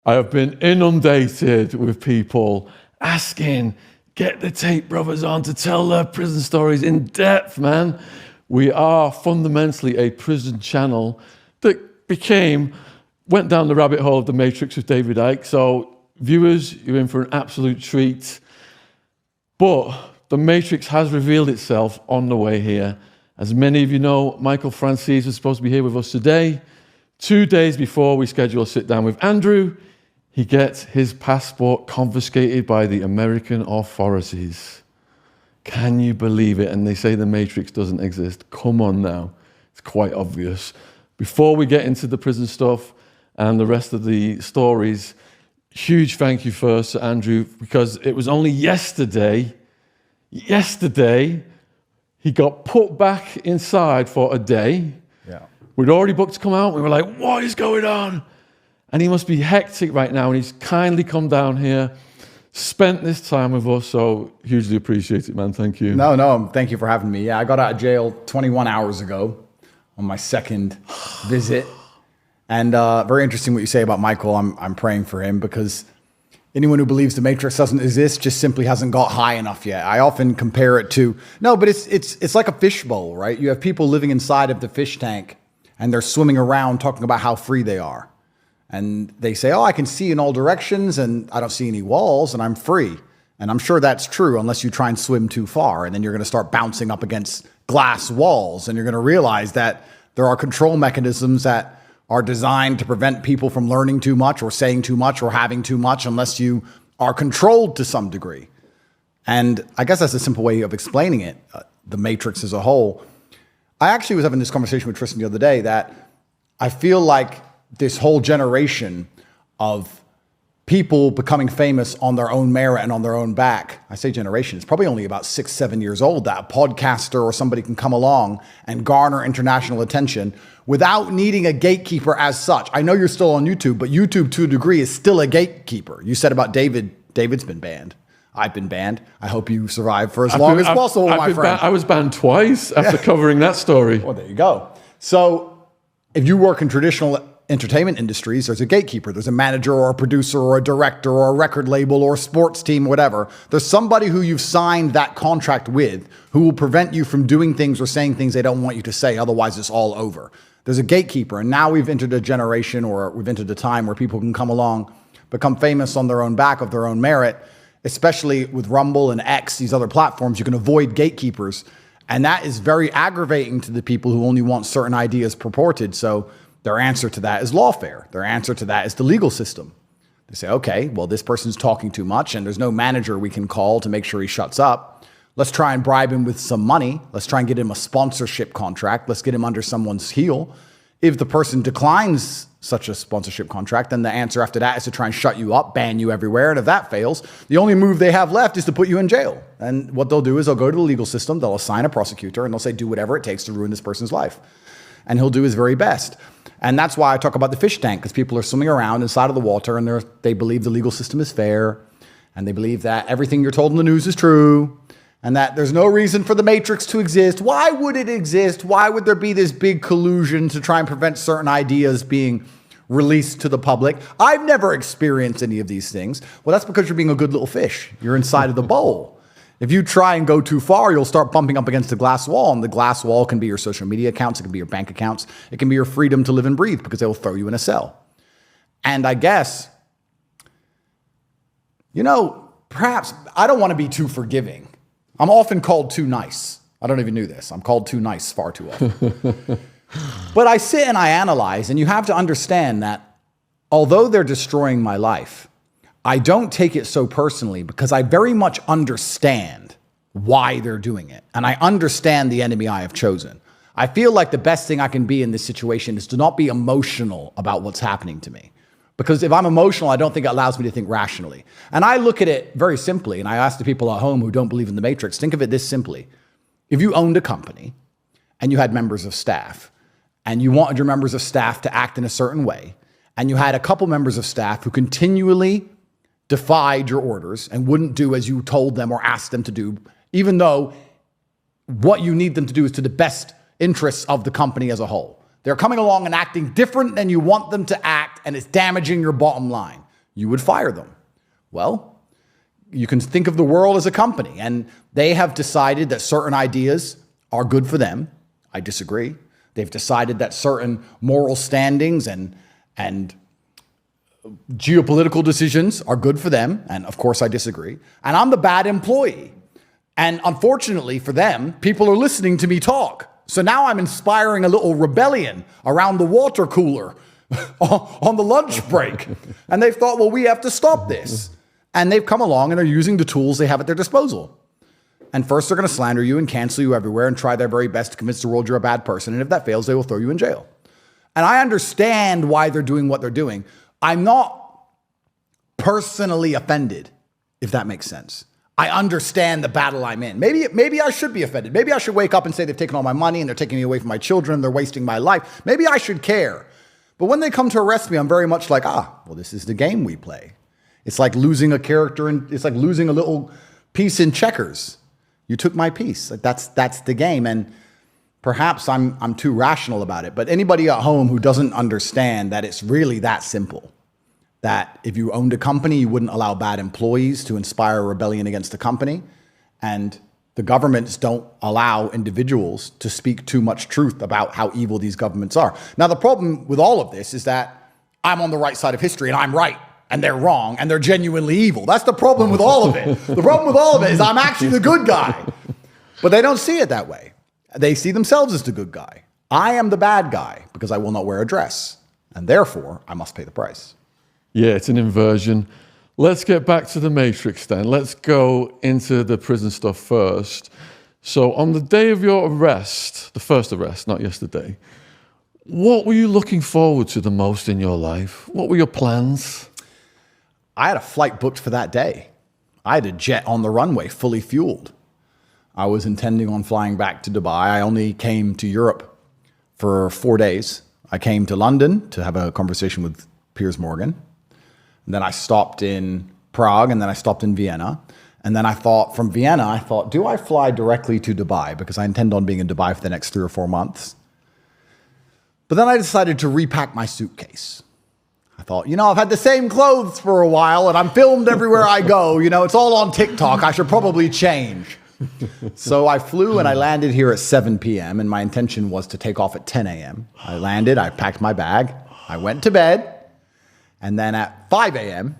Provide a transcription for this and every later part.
I have been inundated with people asking, get the Tate brothers on to tell their prison stories in depth, man. We are fundamentally a prison channel that went down the rabbit hole of the Matrix with David Icke. So viewers, you're in for an absolute treat. But the Matrix has revealed itself on the way here. As many of you know, Michael Francis was supposed to be here with us today. 2 days before we schedule a sit down with Andrew, he gets his passport confiscated by the American authorities. Can you believe it? And they say the Matrix doesn't exist. Come on now. It's quite obvious. Before we get into the prison stuff and the rest of the stories, huge thank you first to Andrew, because it was only yesterday, he got put back inside for a day. Yeah. We'd already booked to come out. We were like, what is going on? And he must be hectic right now, and he's kindly come down here, spent this time with us, so hugely appreciate it, man. Thank you. No, thank you for having me. Yeah, I got out of jail 21 hours ago on my second visit. And very interesting what you say about Michael. I'm praying for him, because anyone who believes the Matrix doesn't exist just simply hasn't got high enough yet. I often compare it to, but it's like a fishbowl, right? You have people living inside of the fish tank, and they're swimming around talking about how free they are. And they say, I can see in all directions and I don't see any walls and I'm free. And I'm sure that's true unless you try and swim too far. And then you're going to start bouncing up against glass walls. And you're going to realize that there are control mechanisms that are designed to prevent people from learning too much or saying too much or having too much unless you are controlled to some degree. And I guess that's a simple way of explaining it, the Matrix as a whole. I actually was having this conversation with Tristan the other day that I feel like this whole generation of people becoming famous on their own merit and on their own back. I say generation, it's probably only about 6, 7 years old that a podcaster or somebody can come along and garner international attention without needing a gatekeeper as such. I know you're still on YouTube, but YouTube to a degree is still a gatekeeper. You said about David's been banned. I've been banned. I hope you survive for as long as possible, my friend. I was banned twice after covering that story. Well, there you go. So if you work in traditional entertainment industries, there's a gatekeeper. There's a manager or a producer or a director or a record label or a sports team, whatever. There's somebody who you've signed that contract with who will prevent you from doing things or saying things they don't want you to say. Otherwise, it's all over. There's a gatekeeper. And now we've entered a generation, or we've entered a time where people can come along, become famous on their own back, of their own merit, especially with Rumble and X, these other platforms. You can avoid gatekeepers. And that is very aggravating to the people who only want certain ideas purported. So their answer to that is lawfare. Their answer to that is the legal system. They say, okay, well, this person's talking too much and there's no manager we can call to make sure he shuts up. Let's try and bribe him with some money. Let's try and get him a sponsorship contract. Let's get him under someone's heel. If the person declines such a sponsorship contract, then the answer after that is to try and shut you up, ban you everywhere. And if that fails, the only move they have left is to put you in jail. And what they'll do is they'll go to the legal system, they'll assign a prosecutor, and they'll say, do whatever it takes to ruin this person's life. And he'll do his very best. And that's why I talk about the fish tank, because people are swimming around inside of the water and they believe the legal system is fair. And they believe that everything you're told in the news is true. And that there's no reason for the Matrix to exist. Why would it exist? Why would there be this big collusion to try and prevent certain ideas being released to the public? I've never experienced any of these things. Well, that's because you're being a good little fish. You're inside of the bowl. If you try and go too far, you'll start bumping up against the glass wall, and the glass wall can be your social media accounts, it can be your bank accounts, it can be your freedom to live and breathe, because they will throw you in a cell. And I guess, perhaps I don't want to be too forgiving. I'm often called too nice. I don't even know this. I'm called too nice far too often. But I sit and I analyze, and you have to understand that although they're destroying my life, I don't take it so personally, because I very much understand why they're doing it. And I understand the enemy I have chosen. I feel like the best thing I can be in this situation is to not be emotional about what's happening to me. Because if I'm emotional, I don't think it allows me to think rationally. And I look at it very simply, and I ask the people at home who don't believe in the Matrix, think of it this simply. If you owned a company and you had members of staff, and you wanted your members of staff to act in a certain way, and you had a couple members of staff who continually defied your orders and wouldn't do as you told them or asked them to do, even though what you need them to do is to the best interests of the company as a whole. They're coming along and acting different than you want them to act, and it's damaging your bottom line. you would fire them. Well, you can think of the world as a company, and they have decided that certain ideas are good for them. I disagree. They've decided that certain moral standings and geopolitical decisions are good for them. And of course, I disagree. And I'm the bad employee. And unfortunately for them, people are listening to me talk. So now I'm inspiring a little rebellion around the water cooler on the lunch break. And they've thought, well, we have to stop this. And they've come along and are using the tools they have at their disposal. And first, they're going to slander you and cancel you everywhere and try their very best to convince the world you're a bad person. And if that fails, they will throw you in jail. And I understand why they're doing what they're doing. I'm not personally offended, if that makes sense. I understand the battle I'm in. Maybe I should be offended. Maybe I should wake up and say they've taken all my money and they're taking me away from my children. They're wasting my life. Maybe I should care. But when they come to arrest me, I'm very much like, well, this is the game we play. It's like losing a character, and it's like losing a little piece in checkers. You took my piece. Like that's the game. And perhaps I'm too rational about it. But anybody at home who doesn't understand that it's really that simple, that if you owned a company, you wouldn't allow bad employees to inspire a rebellion against the company. And the governments don't allow individuals to speak too much truth about how evil these governments are. Now, the problem with all of this is that I'm on the right side of history and I'm right and they're wrong and they're genuinely evil. That's the problem with all of it. The problem with all of it is I'm actually the good guy. But they don't see it that way. They see themselves as the good guy. I am the bad guy because I will not wear a dress. And therefore, I must pay the price. Yeah, it's an inversion. Let's get back to the Matrix then. Let's go into the prison stuff first. So on the day of your arrest, the first arrest, not yesterday, what were you looking forward to the most in your life? What were your plans? I had a flight booked for that day. I had a jet on the runway, fully fueled. I was intending on flying back to Dubai. I only came to Europe for 4 days. I came to London to have a conversation with Piers Morgan. And then I stopped in Prague, and then I stopped in Vienna. And then from Vienna, do I fly directly to Dubai? Because I intend on being in Dubai for the next 3 or 4 months. But then I decided to repack my suitcase. I thought, I've had the same clothes for a while, and I'm filmed everywhere I go. It's all on TikTok. I should probably change. So I flew and I landed here at 7 p.m. and my intention was to take off at 10 a.m. I landed, I packed my bag, I went to bed, and then at 5 a.m.,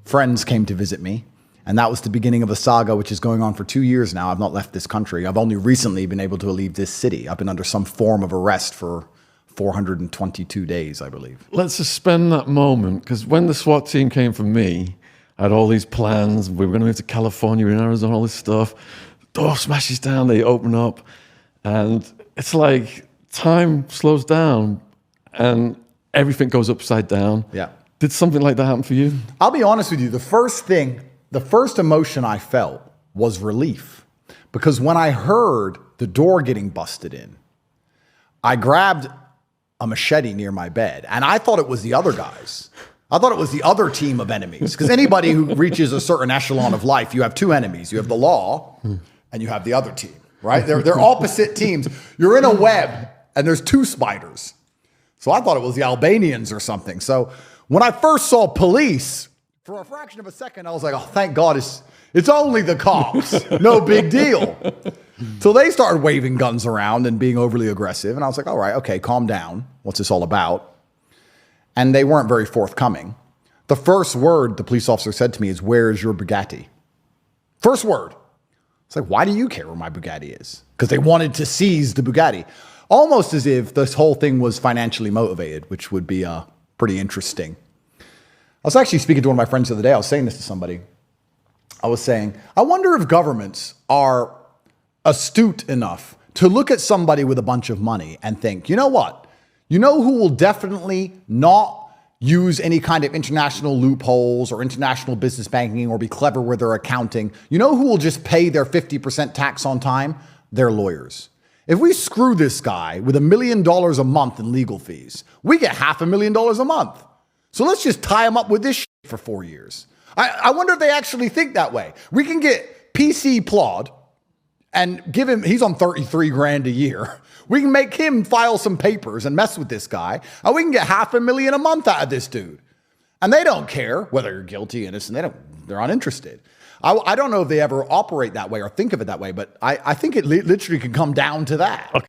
friends came to visit me, and that was the beginning of a saga which is going on for 2 years now. I've not left this country. I've only recently been able to leave this city. I've been under some form of arrest for 422 days, I believe. Let's suspend that moment, because when the SWAT team came for me, I had all these plans. We were going to move to California, in Arizona, all this stuff. Door smashes down, they open up, and it's like time slows down and everything goes upside down. Yeah. Did something like that happen for you? I'll be honest with you. The first emotion I felt was relief, because when I heard the door getting busted in, I grabbed a machete near my bed and I thought it was the other guys. I thought it was the other team of enemies, because anybody who reaches a certain echelon of life, you have two enemies. You have the law and you have the other team, right? They're opposite teams. You're in a web and there's two spiders. So I thought it was the Albanians or something. So when I first saw police, for a fraction of a second, I was like, oh, thank God it's only the cops. No big deal. So they started waving guns around and being overly aggressive. And I was like, all right, okay, calm down. What's this all about? And they weren't very forthcoming. The first word the police officer said to me is, "Where is your Bugatti?" First word. It's like, why do you care where my Bugatti is? Because they wanted to seize the Bugatti. Almost as if this whole thing was financially motivated, which would be pretty interesting. I was actually speaking to one of my friends the other day. I was saying this to somebody. I was saying, I wonder if governments are astute enough to look at somebody with a bunch of money and think, you know what? You know who will definitely not use any kind of international loopholes or international business banking or be clever with their accounting? You know who will just pay their 50% tax on time? Their lawyers. If we screw this guy with $1 million a month in legal fees, we get $500,000 a month. So let's just tie him up with this shit for 4 years. I wonder if they actually think that way. We can get PC Plod and give him, he's on 33 grand a year. We can make him file some papers and mess with this guy, and we can get $500,000 a month out of this dude. And they don't care whether you're guilty, innocent. They're uninterested. I don't know if they ever operate that way or think of it that way, but I think it literally can come down to that. Okay.